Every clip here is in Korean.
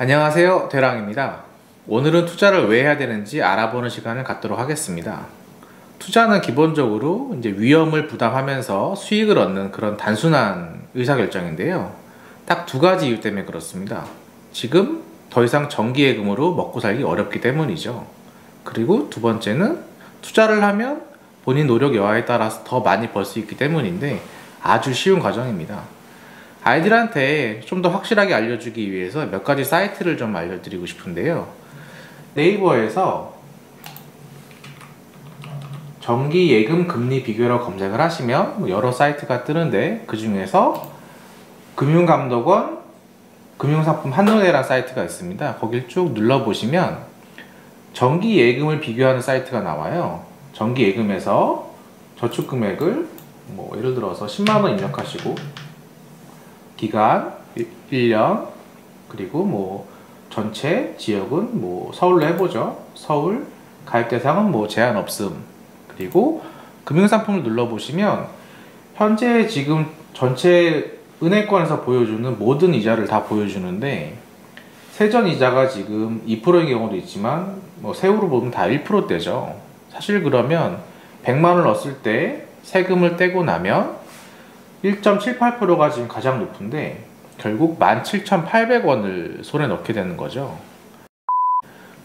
안녕하세요, 대랑입니다. 오늘은 투자를 왜 해야 되는지 알아보는 시간을 갖도록 하겠습니다. 투자는 기본적으로 이제 위험을 부담하면서 수익을 얻는 그런 단순한 의사결정인데요. 딱 두 가지 이유 때문에 그렇습니다. 지금 더 이상 정기예금으로 먹고 살기 어렵기 때문이죠. 그리고 두 번째는 투자를 하면 본인 노력 여하에 따라서 더 많이 벌 수 있기 때문인데 아주 쉬운 과정입니다. 아이들한테 좀 더 확실하게 알려주기 위해서 몇 가지 사이트를 좀 알려드리고 싶은데요. 네이버에서 정기 예금 금리 비교라고 검색을 하시면 여러 사이트가 뜨는데, 그 중에서 금융감독원 금융상품 한눈에라는 사이트가 있습니다. 거길 쭉 눌러보시면 정기 예금을 비교하는 사이트가 나와요. 정기 예금에서 저축금액을 예를 들어서 10만원 입력하시고 기간 1년, 그리고 전체 지역은 서울로 해보죠. 서울, 가입 대상은 제한 없음. 그리고 금융상품을 눌러보시면 현재 지금 전체 은행권에서 보여주는 모든 이자를 다 보여주는데, 세전 이자가 지금 2%인 경우도 있지만 세후로 보면 다 1%대죠. 사실 그러면 100만원을 넣었을 때 세금을 떼고 나면 1.78%가 지금 가장 높은데 결국 17,800원을 손에 넣게 되는 거죠.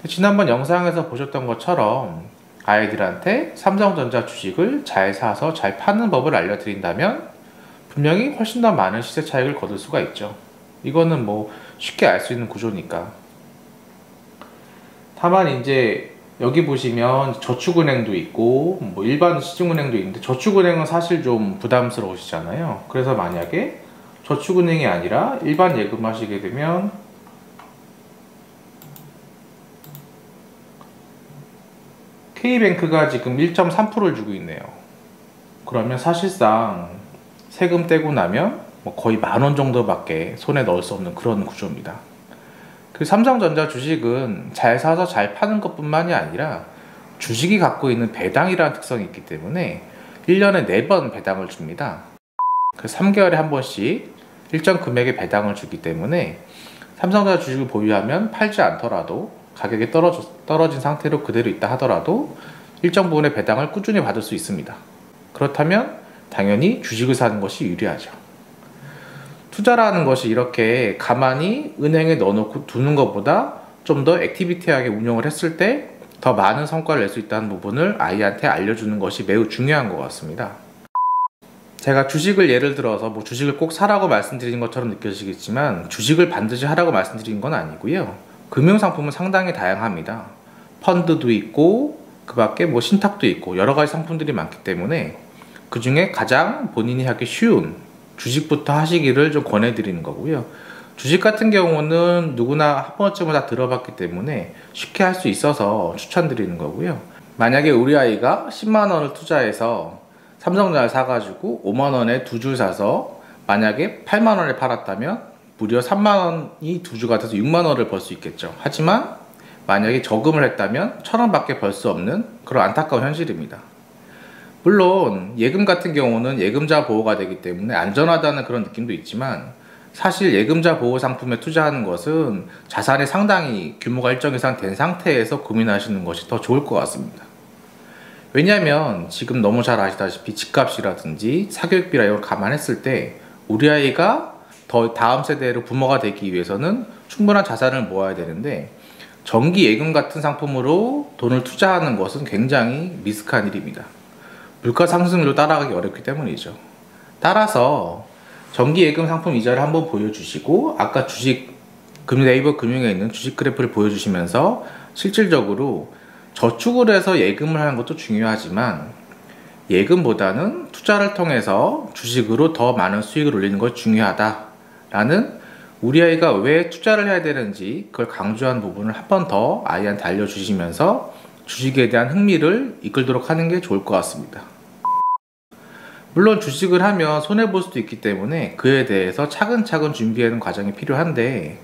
지난번 영상에서 보셨던 것처럼 아이들한테 삼성전자 주식을 잘 사서 잘 파는 법을 알려드린다면 분명히 훨씬 더 많은 시세 차익을 거둘 수가 있죠. 이거는 쉽게 알 수 있는 구조니까. 다만 이제 여기 보시면 저축은행도 있고 일반 시중은행도 있는데, 저축은행은 사실 좀 부담스러우시잖아요. 그래서 만약에 저축은행이 아니라 일반 예금 하시게 되면 K뱅크가 지금 1.3%를 주고 있네요. 그러면 사실상 세금 떼고 나면 거의 10,000원 정도밖에 손에 넣을 수 없는 그런 구조입니다. 그 삼성전자 주식은 잘 사서 잘 파는 것뿐만이 아니라 주식이 갖고 있는 배당이라는 특성이 있기 때문에 1년에 4번 배당을 줍니다. 그 3개월에 한 번씩 일정 금액의 배당을 주기 때문에 삼성전자 주식을 보유하면 팔지 않더라도, 가격이 떨어진 상태로 그대로 있다 하더라도 일정 부분의 배당을 꾸준히 받을 수 있습니다. 그렇다면 당연히 주식을 사는 것이 유리하죠. 투자라는 것이 이렇게 가만히 은행에 넣어놓고 두는 것보다 좀 더 액티비티하게 운영을 했을 때 더 많은 성과를 낼 수 있다는 부분을 아이한테 알려주는 것이 매우 중요한 것 같습니다. 제가 주식을 예를 들어서 주식을 꼭 사라고 말씀드린 것처럼 느껴지겠지만, 주식을 반드시 하라고 말씀드린 건 아니고요. 금융상품은 상당히 다양합니다. 펀드도 있고 그 밖에 신탁도 있고 여러 가지 상품들이 많기 때문에 그 중에 가장 본인이 하기 쉬운 주식부터 하시기를 좀 권해드리는 거고요. 주식 같은 경우는 누구나 한 번쯤은 다 들어봤기 때문에 쉽게 할 수 있어서 추천드리는 거고요. 만약에 우리 아이가 10만원을 투자해서 삼성전자를 사가지고 5만원에 2줄 사서 만약에 8만원에 팔았다면 무려 3만원이 2주가 돼서 6만원을 벌 수 있겠죠. 하지만 만약에 저금을 했다면 1,000원밖에 벌 수 없는 그런 안타까운 현실입니다. 물론 예금 같은 경우는 예금자 보호가 되기 때문에 안전하다는 그런 느낌도 있지만, 사실 예금자 보호 상품에 투자하는 것은 자산이 상당히 규모가 일정 이상 된 상태에서 고민하시는 것이 더 좋을 것 같습니다. 왜냐하면 지금 너무 잘 아시다시피 집값이라든지 사교육비라 이걸 감안했을 때 우리 아이가 더 다음 세대로 부모가 되기 위해서는 충분한 자산을 모아야 되는데, 정기 예금 같은 상품으로 돈을 투자하는 것은 굉장히 미숙한 일입니다. 물가 상승률로 따라가기 어렵기 때문이죠. 따라서 정기 예금 상품 이자를 한번 보여주시고, 아까 네이버 금융에 있는 주식 그래프를 보여주시면서 실질적으로 저축을 해서 예금을 하는 것도 중요하지만 예금보다는 투자를 통해서 주식으로 더 많은 수익을 올리는 것이 중요하다라는, 우리 아이가 왜 투자를 해야 되는지 그걸 강조한 부분을 한 번 더 아이한테 알려주시면서 주식에 대한 흥미를 이끌도록 하는 게 좋을 것 같습니다. 물론 주식을 하면 손해볼 수도 있기 때문에 그에 대해서 차근차근 준비하는 과정이 필요한데,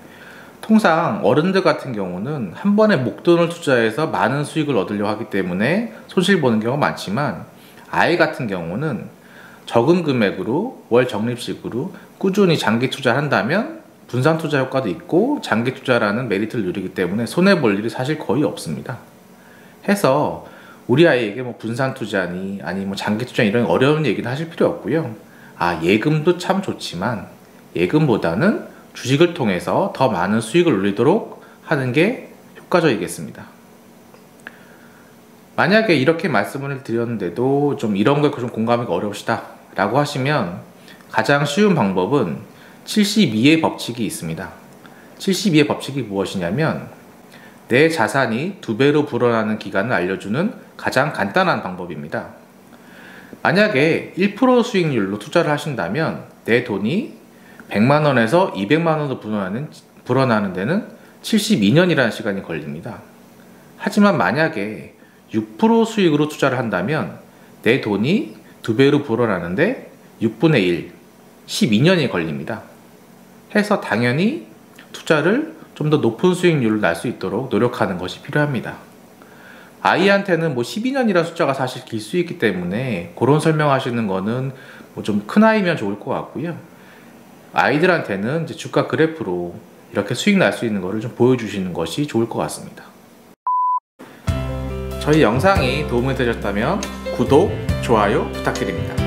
통상 어른들 같은 경우는 한 번에 목돈을 투자해서 많은 수익을 얻으려고 하기 때문에 손실 보는 경우가 많지만, 아이 같은 경우는 적은 금액으로 월 적립식으로 꾸준히 장기 투자를 한다면 분산 투자 효과도 있고 장기 투자라는 메리트를 누리기 때문에 손해볼 일이 사실 거의 없습니다. 해서 우리 아이에게 뭐 분산 투자니 아니 뭐 장기 투자 이런 어려운 얘기는 하실 필요 없고요. 예금도 참 좋지만 예금보다는 주식을 통해서 더 많은 수익을 올리도록 하는 게 효과적이겠습니다. 만약에 이렇게 말씀을 드렸는데도 좀 이런 거에 좀 공감하기가 어려우시다 라고 하시면 가장 쉬운 방법은 72의 법칙이 있습니다. 72의 법칙이 무엇이냐면 내 자산이 2배로 불어나는 기간을 알려주는 가장 간단한 방법입니다. 만약에 1% 수익률로 투자를 하신다면 내 돈이 100만원에서 200만원으로 불어나는 데는 72년이라는 시간이 걸립니다. 하지만 만약에 6% 수익으로 투자를 한다면 내 돈이 2배로 불어나는데 6분의 1, 12년이 걸립니다. 해서 당연히 투자를 좀 더 높은 수익률을 날 수 있도록 노력하는 것이 필요합니다. 아이한테는 뭐 12년이라는 숫자가 사실 길 수 있기 때문에 그런 설명하시는 거는 뭐 좀 큰 아이면 좋을 것 같고요. 아이들한테는 이제 주가 그래프로 이렇게 수익 날 수 있는 거를 좀 보여주시는 것이 좋을 것 같습니다. 저희 영상이 도움이 되셨다면 구독, 좋아요 부탁드립니다.